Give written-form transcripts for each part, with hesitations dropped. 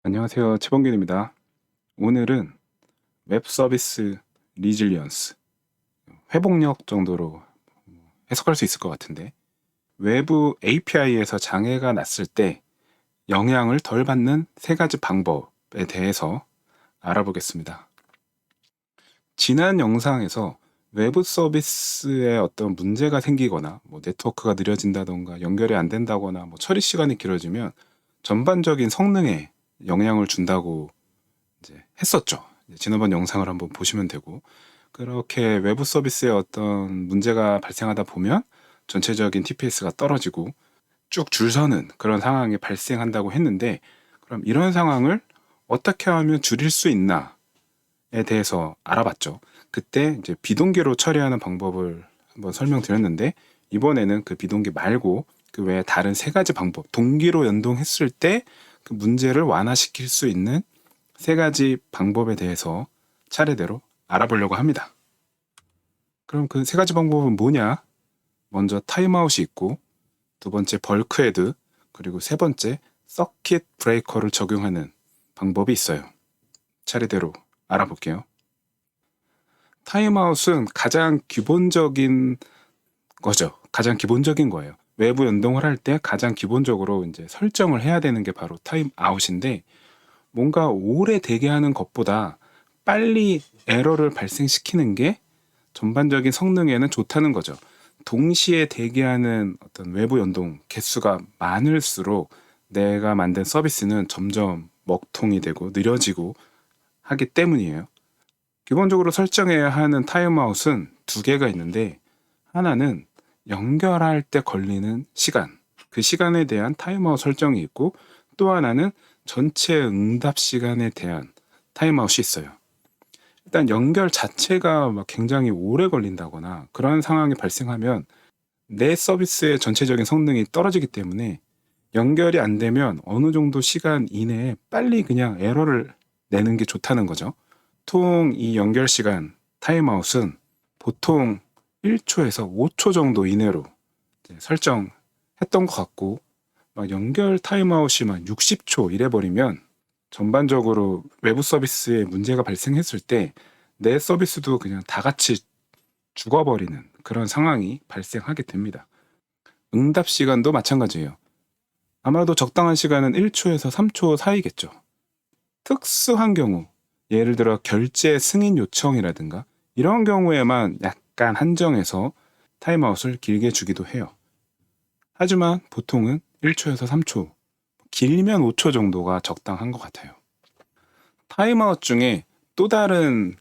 안녕하세요. 최범균입니다. 오늘은 웹 서비스 리질리언스, 회복력 정도로 해석할 수 있을 것 같은데, 외부 API에서 장애가 났을 때 영향을 덜 받는 세 가지 방법에 대해서 알아보겠습니다. 지난 영상에서 외부 서비스에 어떤 문제가 생기거나, 네트워크가 느려진다던가, 연결이 안 된다거나, 처리 시간이 길어지면 전반적인 성능에 영향을 준다고 이제 했었죠. 지난번 영상을 한번 보시면 되고, 그렇게 외부 서비스에 어떤 문제가 발생하다 보면 전체적인 TPS가 떨어지고 쭉 줄 서는 그런 상황이 발생한다고 했는데, 그럼 이런 상황을 어떻게 하면 줄일 수 있나에 대해서 알아봤죠. 그때 이제 비동기로 처리하는 방법을 한번 설명드렸는데, 이번에는 그 비동기 말고 그 외에 다른 세 가지 방법, 동기로 연동했을 때 그 문제를 완화시킬 수 있는 세 가지 방법에 대해서 차례대로 알아보려고 합니다. 그럼 그 세 가지 방법은 뭐냐? 먼저 타임아웃이 있고, 두 번째 벌크헤드, 그리고 세 번째 서킷 브레이커를 적용하는 방법이 있어요. 차례대로 알아볼게요. 타임아웃은 가장 기본적인 거죠. 가장 기본적인 거예요. 외부 연동을 할 때 가장 기본적으로 이제 설정을 해야 되는 게 바로 타임아웃인데, 뭔가 오래 대기하는 것보다 빨리 에러를 발생시키는 게 전반적인 성능에는 좋다는 거죠. 동시에 대기하는 어떤 외부 연동 개수가 많을수록 내가 만든 서비스는 점점 먹통이 되고 느려지고 하기 때문이에요. 기본적으로 설정해야 하는 타임아웃은 두 개가 있는데, 하나는 연결할 때 걸리는 시간, 그 시간에 대한 타임아웃 설정이 있고, 또 하나는 전체 응답 시간에 대한 타임아웃이 있어요. 일단 연결 자체가 막 굉장히 오래 걸린다거나 그런 상황이 발생하면 내 서비스의 전체적인 성능이 떨어지기 때문에, 연결이 안 되면 어느 정도 시간 이내에 빨리 그냥 에러를 내는 게 좋다는 거죠. 보통 이 연결 시간 타임아웃은 보통 1초에서 5초 정도 이내로 설정했던 것 같고, 막 연결 타임아웃이 막 60초 이래 버리면 전반적으로 외부 서비스에 문제가 발생했을 때 내 서비스도 그냥 다 같이 죽어버리는 그런 상황이 발생하게 됩니다. 응답 시간도 마찬가지예요. 아마도 적당한 시간은 1초에서 3초 사이겠죠. 특수한 경우, 예를 들어 결제 승인 요청이라든가 이런 경우에만 약간 한정해서 타임아웃을 길게 주기도 해요. 하지만 보통은 1초에서 3초, 길면 5초 정도가 적당한 것 같아요. 타임아웃 중에 또 다른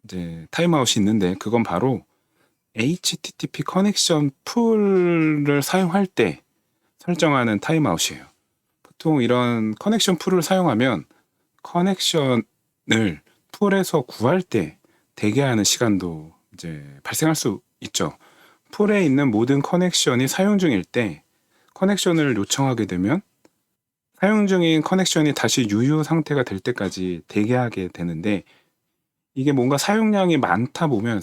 이제 타임아웃이 있는데, 그건 바로 HTTP 커넥션 풀을 사용할 때 설정하는 타임아웃이에요. 보통 이런 커넥션 풀을 사용하면 커넥션을 풀에서 구할 때 대기하는 시간도 이제 발생할 수 있죠. 풀에 있는 모든 커넥션이 사용 중일 때 커넥션을 요청하게 되면 사용 중인 커넥션이 다시 유효 상태가 될 때까지 대기하게 되는데, 이게 뭔가 사용량이 많다 보면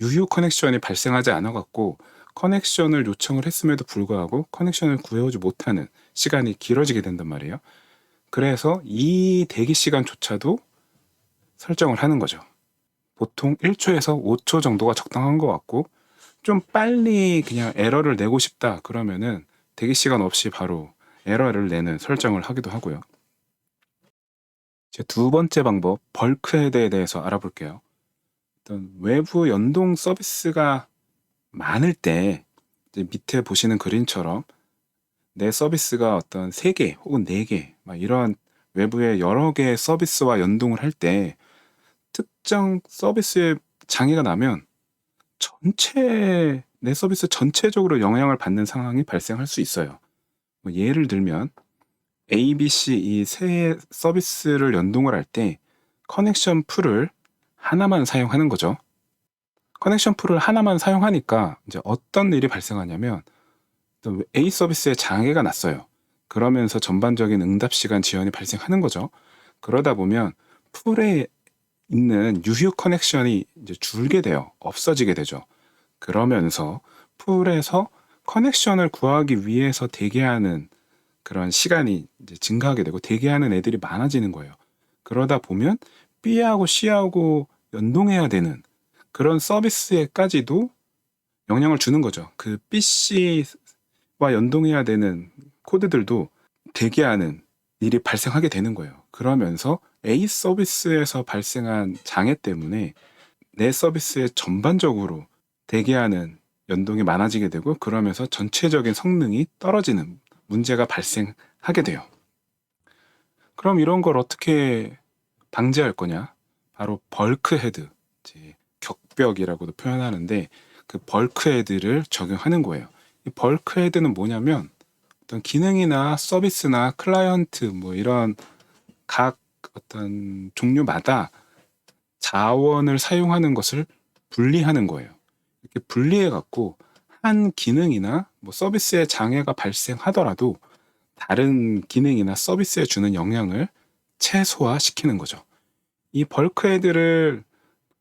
유효 커넥션이 발생하지 않아 갖고 커넥션을 요청을 했음에도 불구하고 커넥션을 구해오지 못하는 시간이 길어지게 된단 말이에요. 그래서 이 대기 시간조차도 설정을 하는 거죠. 보통 1초에서 5초 정도가 적당한 것 같고, 좀 빨리 그냥 에러를 내고 싶다 그러면은 대기 시간 없이 바로 에러를 내는 설정을 하기도 하고요. 제 두 번째 방법, 벌크헤드에 대해서 알아볼게요. 어떤 외부 연동 서비스가 많을 때 이제 밑에 보시는 그림처럼 내 서비스가 어떤 3개 혹은 4개 막 이런 외부의 여러 개의 서비스와 연동을 할 때 특정 서비스에 장애가 나면 전체 내 서비스 전체적으로 영향을 받는 상황이 발생할 수 있어요. 예를 들면 A, B, C 이 세 서비스를 연동을 할 때 커넥션 풀을 하나만 사용하는 거죠. 커넥션 풀을 하나만 사용하니까 이제 어떤 일이 발생하냐면, A 서비스에 장애가 났어요. 그러면서 전반적인 응답 시간 지연이 발생하는 거죠. 그러다 보면 풀에 있는 유효 커넥션이 이제 줄게 돼요. 없어지게 되죠. 그러면서 풀에서 커넥션을 구하기 위해서 대기하는 그런 시간이 이제 증가하게 되고 대기하는 애들이 많아지는 거예요. 그러다 보면 B하고 C하고 연동해야 되는 그런 서비스에까지도 영향을 주는 거죠. 그 B, C와 연동해야 되는 코드들도 대기하는 일이 발생하게 되는 거예요. 그러면서 A 서비스에서 발생한 장애 때문에 내 서비스에 전반적으로 대기하는 연동이 많아지게 되고 그러면서 전체적인 성능이 떨어지는 문제가 발생하게 돼요. 그럼 이런 걸 어떻게 방지할 거냐? 바로 벌크헤드, 격벽이라고도 표현하는데 그 벌크헤드를 적용하는 거예요. 이 벌크헤드는 뭐냐면 어떤 기능이나 서비스나 클라이언트 뭐 이런 각 어떤 종류마다 자원을 사용하는 것을 분리하는 거예요. 이렇게 분리해 갖고 한 기능이나 뭐 서비스에 장애가 발생하더라도 다른 기능이나 서비스에 주는 영향을 최소화시키는 거죠. 이 벌크헤드를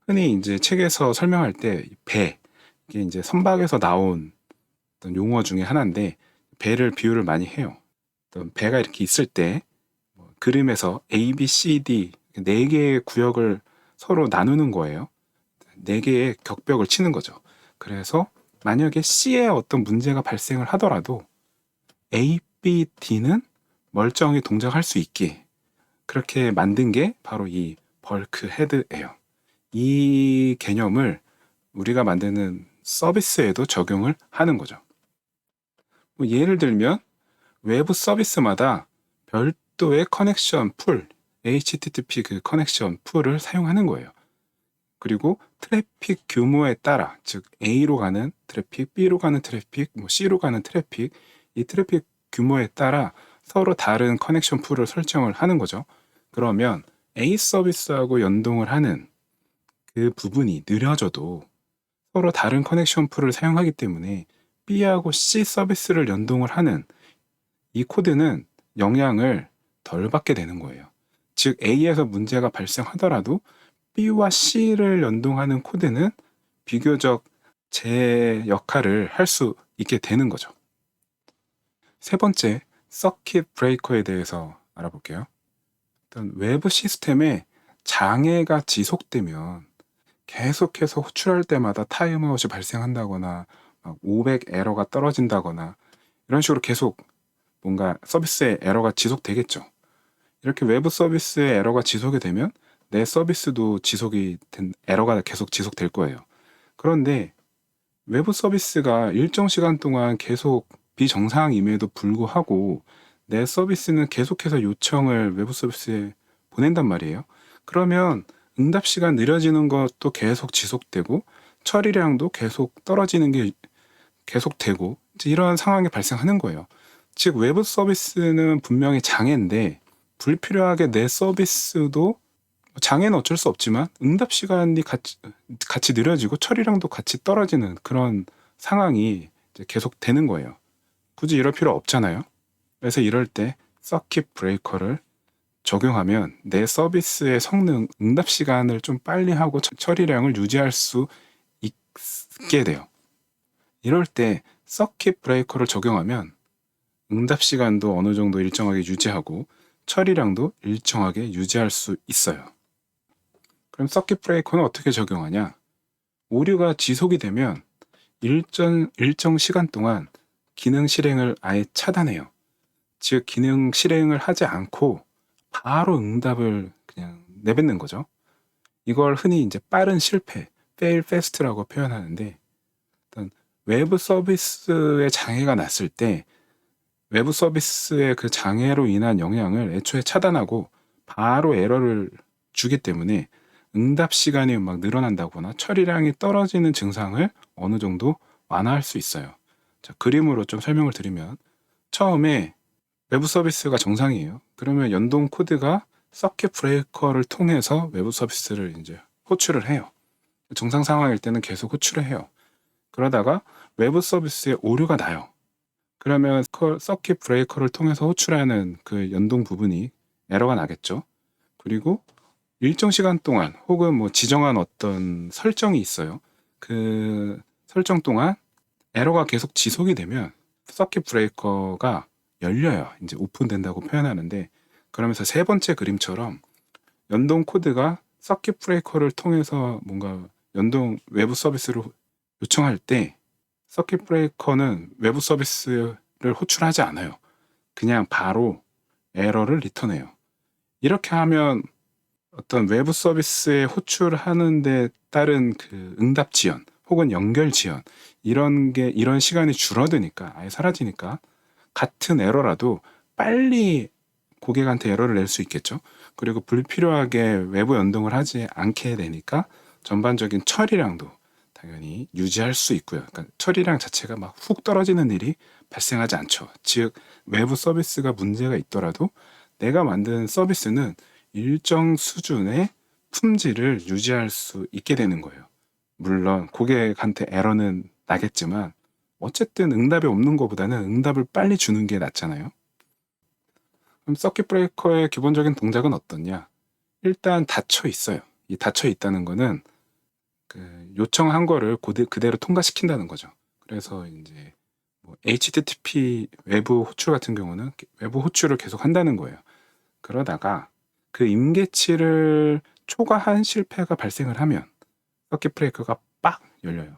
흔히 이제 책에서 설명할 때 배, 이게 이제 선박에서 나온 어떤 용어 중에 하나인데 배를 비유를 많이 해요. 어떤 배가 이렇게 있을 때 그림에서 A, B, C, D 네 개의 구역을 서로 나누는 거예요. 네 개의 격벽을 치는 거죠. 그래서 만약에 C에 어떤 문제가 발생을 하더라도 A, B, D는 멀쩡히 동작할 수 있게 그렇게 만든 게 바로 이 벌크 헤드예요. 이 개념을 우리가 만드는 서비스에도 적용을 하는 거죠. 뭐 예를 들면 외부 서비스마다 별도의 커넥션 풀, HTTP 그 커넥션 풀을 사용하는 거예요. 그리고 트래픽 규모에 따라, 즉 A로 가는 트래픽, B로 가는 트래픽, 뭐 C로 가는 트래픽, 이 트래픽 규모에 따라 서로 다른 커넥션 풀을 설정을 하는 거죠. 그러면 A 서비스하고 연동을 하는 그 부분이 느려져도 서로 다른 커넥션 풀을 사용하기 때문에 B하고 C 서비스를 연동을 하는 이 코드는 영향을 덜 받게 되는 거예요. 즉 A에서 문제가 발생하더라도 B와 C를 연동하는 코드는 비교적 제 역할을 할 수 있게 되는 거죠. 세 번째, 서킷 브레이커에 대해서 알아볼게요. 어떤 외부 시스템에 장애가 지속되면 계속해서 호출할 때마다 타임아웃이 발생한다거나 500 에러가 떨어진다거나 이런 식으로 계속 뭔가 서비스에 에러가 지속되겠죠. 이렇게 외부 서비스에 에러가 지속이 되면 내 서비스도 에러가 계속 지속될 거예요. 그런데 외부 서비스가 일정 시간 동안 계속 비정상임에도 불구하고 내 서비스는 계속해서 요청을 외부 서비스에 보낸단 말이에요. 그러면 응답 시간 느려지는 것도 계속 지속되고 처리량도 계속 떨어지는 게 계속되고 이런 상황이 발생하는 거예요. 즉 외부 서비스는 분명히 장애인데 불필요하게 내 서비스도 장애는 어쩔 수 없지만 응답 시간이 같이 느려지고 처리량도 같이 떨어지는 그런 상황이 이제 계속 되는 거예요. 굳이 이럴 필요 없잖아요. 그래서 이럴 때 서킷 브레이커를 적용하면 내 서비스의 성능, 응답 시간을 좀 빨리 하고 처리량을 유지할 수 있게 돼요. 이럴 때 서킷 브레이커를 적용하면 응답 시간도 어느 정도 일정하게 유지하고 처리량도 일정하게 유지할 수 있어요. 그럼 서킷 브레이커는 어떻게 적용하냐? 오류가 지속이 되면 일정 시간 동안 기능 실행을 아예 차단해요. 즉 기능 실행을 하지 않고 바로 응답을 그냥 내뱉는 거죠. 이걸 흔히 이제 빠른 실패, fail fast라고 표현하는데 어떤 외부 서비스에 장애가 났을 때 외부 서비스의 그 장애로 인한 영향을 애초에 차단하고 바로 에러를 주기 때문에 응답 시간이 막 늘어난다거나 처리량이 떨어지는 증상을 어느 정도 완화할 수 있어요. 자, 그림으로 좀 설명을 드리면 처음에 외부 서비스가 정상이에요. 그러면 연동 코드가 서킷 브레이커를 통해서 외부 서비스를 이제 호출을 해요. 정상 상황일 때는 계속 호출을 해요. 그러다가 외부 서비스에 오류가 나요. 그러면 서킷 브레이커를 통해서 호출하는 그 연동 부분이 에러가 나겠죠. 그리고 일정 시간 동안 혹은 뭐 지정한 어떤 설정이 있어요. 그 설정 동안 에러가 계속 지속이 되면 서킷 브레이커가 열려요. 이제 오픈된다고 표현하는데, 그러면서 세 번째 그림처럼 연동 코드가 서킷 브레이커를 통해서 뭔가 연동 외부 서비스를 요청할 때 서킷 브레이커는 외부 서비스를 호출하지 않아요. 그냥 바로 에러를 리턴해요. 이렇게 하면 어떤 외부 서비스에 호출하는 데 따른 그 응답 지연 혹은 연결 지연, 이런 시간이 줄어드니까, 아예 사라지니까 같은 에러라도 빨리 고객한테 에러를 낼 수 있겠죠. 그리고 불필요하게 외부 연동을 하지 않게 되니까 전반적인 처리량도 당연히 유지할 수 있고요. 그러니까 처리량 자체가 막 훅 떨어지는 일이 발생하지 않죠. 즉, 외부 서비스가 문제가 있더라도 내가 만든 서비스는 일정 수준의 품질을 유지할 수 있게 되는 거예요. 물론 고객한테 에러는 나겠지만 어쨌든 응답이 없는 것보다는 응답을 빨리 주는 게 낫잖아요. 그럼 서킷 브레이커의 기본적인 동작은 어떻냐? 일단 닫혀 있어요. 이 닫혀 있다는 거는 그 요청한 거를 그대로 통과시킨다는 거죠. 그래서 이제 뭐 HTTP 외부 호출 같은 경우는 외부 호출을 계속 한다는 거예요. 그러다가 그 임계치를 초과한 실패가 발생을 하면 서킷 브레이커가 빡 열려요.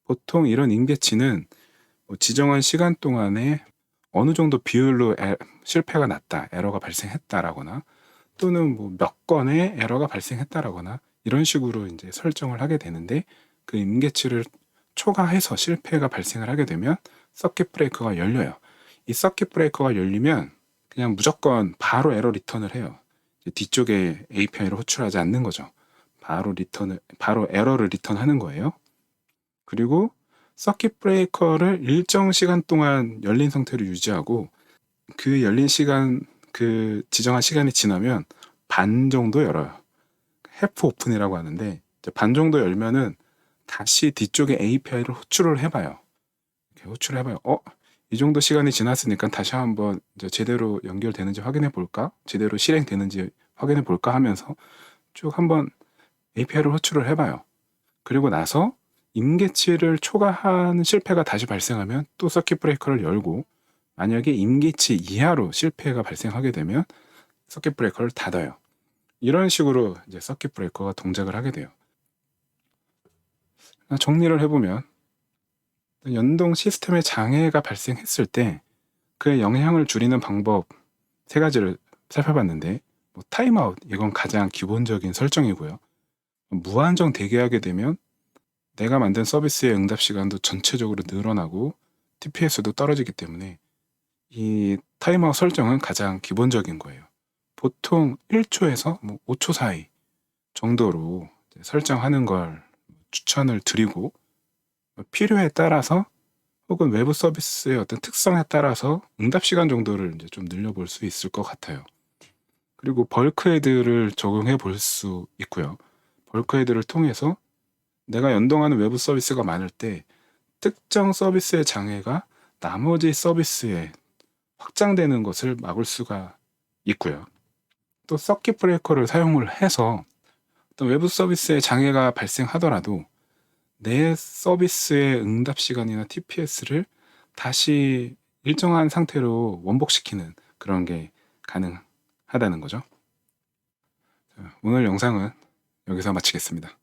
보통 이런 임계치는 뭐 지정한 시간 동안에 어느 정도 비율로 실패가 났다, 에러가 발생했다라거나 또는 뭐 몇 건의 에러가 발생했다라거나 이런 식으로 이제 설정을 하게 되는데, 그 임계치를 초과해서 실패가 발생을 하게 되면 서킷 브레이커가 열려요. 이 서킷 브레이커가 열리면 그냥 무조건 바로 에러 리턴을 해요. 뒤쪽에 API를 호출하지 않는 거죠. 바로 에러를 리턴하는 거예요. 그리고 서킷 브레이커를 일정 시간 동안 열린 상태로 유지하고, 그 열린 시간, 그 지정한 시간이 지나면 반 정도 열어요. 해프 오픈이라고 하는데, 반 정도 열면은 다시 뒤쪽에 API를 호출을 해봐요. 이렇게 호출을 해봐요. 이 정도 시간이 지났으니까 다시 한번 이제 제대로 연결되는지 확인해 볼까? 제대로 실행되는지 확인해 볼까 하면서 쭉 한번 API를 호출을 해봐요. 그리고 나서 임계치를 초과한 실패가 다시 발생하면 또 서킷 브레이커를 열고, 만약에 임계치 이하로 실패가 발생하게 되면 서킷 브레이커를 닫아요. 이런 식으로 이제 서킷 브레이커가 동작을 하게 돼요. 정리를 해보면 연동 시스템에 장애가 발생했을 때 그의 영향을 줄이는 방법 세 가지를 살펴봤는데, 뭐 타임아웃, 이건 가장 기본적인 설정이고요. 무한정 대기하게 되면 내가 만든 서비스의 응답 시간도 전체적으로 늘어나고 TPS도 떨어지기 때문에 이 타임아웃 설정은 가장 기본적인 거예요. 보통 1초에서 뭐 5초 사이 정도로 설정하는 걸 추천을 드리고, 필요에 따라서 혹은 외부 서비스의 어떤 특성에 따라서 응답 시간 정도를 이제 좀 늘려볼 수 있을 것 같아요. 그리고 벌크 헤드를 적용해 볼 수 있고요. 벌크 헤드를 통해서 내가 연동하는 외부 서비스가 많을 때 특정 서비스의 장애가 나머지 서비스에 확장되는 것을 막을 수가 있고요. 또 서킷 브레이커를 사용을 해서 어떤 외부 서비스에 장애가 발생하더라도 내 서비스의 응답 시간이나 TPS를 다시 일정한 상태로 원복시키는 그런 게 가능하다는 거죠. 오늘 영상은 여기서 마치겠습니다.